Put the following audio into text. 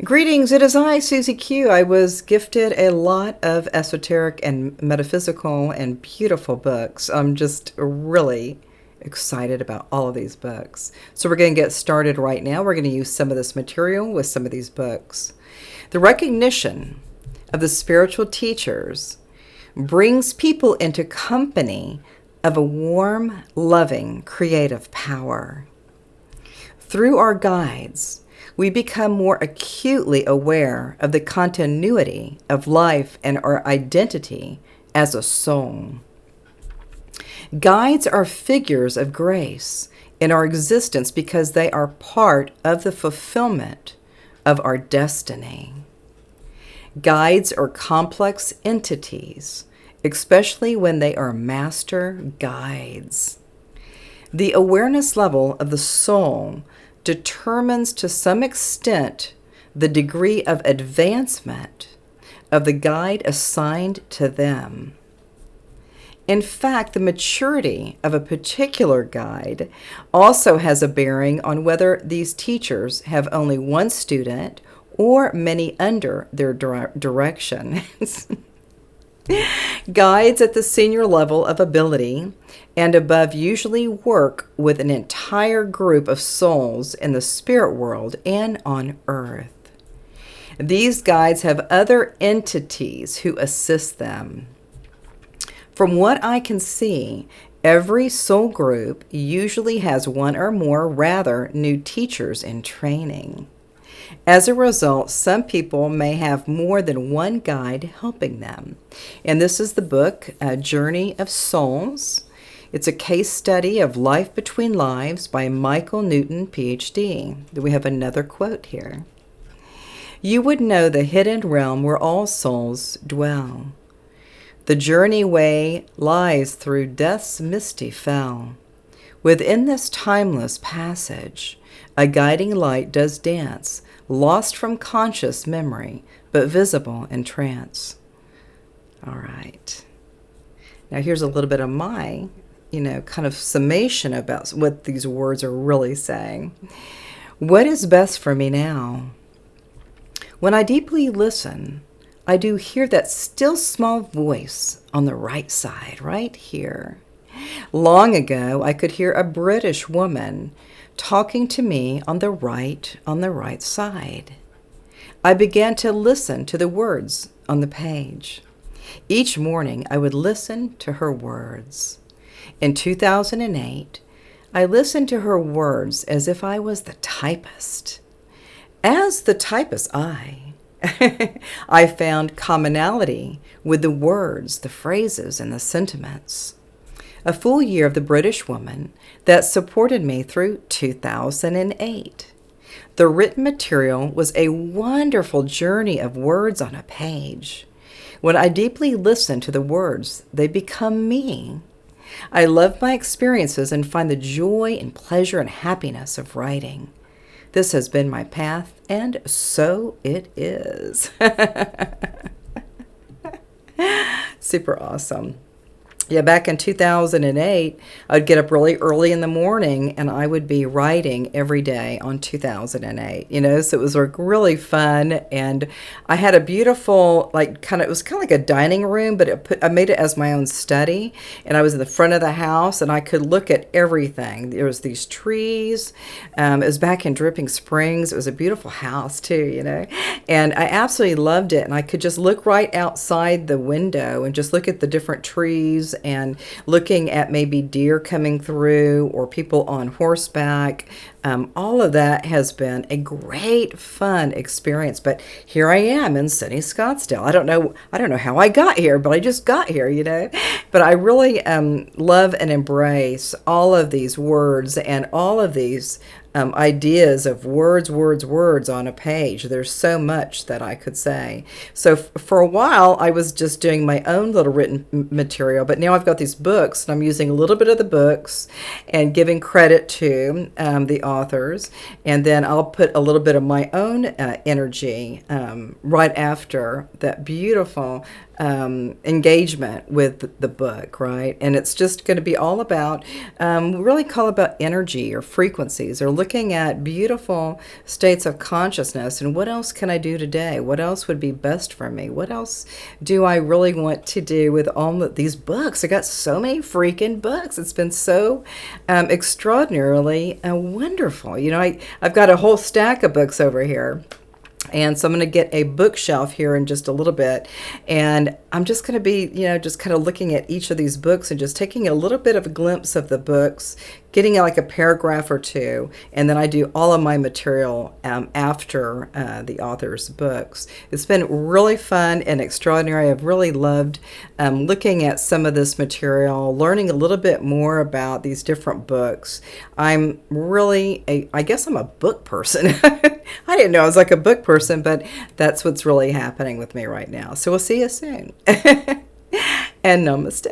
Greetings, it is I, Susie Q. I was gifted a lot of esoteric and metaphysical and beautiful books. I'm just really excited about all of these books. So we're going to get started right now. We're going to use some of this material with some of these books. The recognition of the spiritual teachers brings people into company of a warm, loving, creative power. Through our guides, we become more acutely aware of the continuity of life and our identity as a soul. Guides are figures of grace in our existence because they are part of the fulfillment of our destiny. Guides are complex entities, especially when they are master guides. The awareness level of the soul determines to some extent the degree of advancement of the guide assigned to them. In fact, the maturity of a particular guide also has a bearing on whether these teachers have only one student or many under their direction. Guides at the senior level of ability and above usually work with an entire group of souls in the spirit world and on earth. These guides have other entities who assist them. From what I can see, every soul group usually has one or more rather new teachers in training. As a result, some people may have more than one guide helping them. And this is the book, Journey of Souls. It's a case study of Life Between Lives by Michael Newton, PhD. We have another quote here. You would know the hidden realm where all souls dwell. The journey way lies through death's misty fell. Within this timeless passage, a guiding light does dance, lost from conscious memory, but visible in trance. All right. Now here's a little bit of my, kind of summation about what these words are really saying. What is best for me now? When I deeply listen, I do hear that still small voice on the right side, right here. Long ago, I could hear a British woman talking to me on the right side. I began to listen to the words on the page. Each morning, I would listen to her words. In 2008, I listened to her words as if I was the typist. As the typist, I found commonality with the words, the phrases, and the sentiments. A full year of the British woman that supported me through 2008. The written material was a wonderful journey of words on a page. When I deeply listen to the words, they become me. I love my experiences and find the joy and pleasure and happiness of writing. This has been my path, and so it is. Super awesome. Yeah, back in 2008, I'd get up really early in the morning and I would be writing every day on 2008, so it was like really fun. And I had a beautiful, it was kind of like a dining room, but I made it as my own study. And I was in the front of the house and I could look at everything. There was these trees. It was back in Dripping Springs. It was a beautiful house too, and I absolutely loved it. And I could just look right outside the window and just look at the different trees and looking at maybe deer coming through or people on horseback. All of that has been a great fun experience. But here I am in sunny Scottsdale. I don't know how I got here, but I just got here, But I really love and embrace all of these words and all of these ideas of words on a page. There's so much that I could say. So for a while, I was just doing my own little written material, but now I've got these books, and I'm using a little bit of the books and giving credit to the authors, and then I'll put a little bit of my own energy right after that beautiful engagement with the book, right? And it's just going to be all about, really call about energy or frequencies, or looking at beautiful states of consciousness and what else can I do today? What else would be best for me? What else do I really want to do with all of these books? I got so many freaking books. It's been so extraordinarily wonderful. I've got a whole stack of books over here. And so I'm going to get a bookshelf here in just a little bit. And I'm just going to be, just kind of looking at each of these books and just taking a little bit of a glimpse of the books, getting like a paragraph or two. And then I do all of my material after the author's books. It's been really fun and extraordinary. I've really loved looking at some of this material, learning a little bit more about these different books. I'm really, I guess I'm a book person. I didn't know I was like a book person, but that's what's really happening with me right now. So we'll see you soon. And namaste.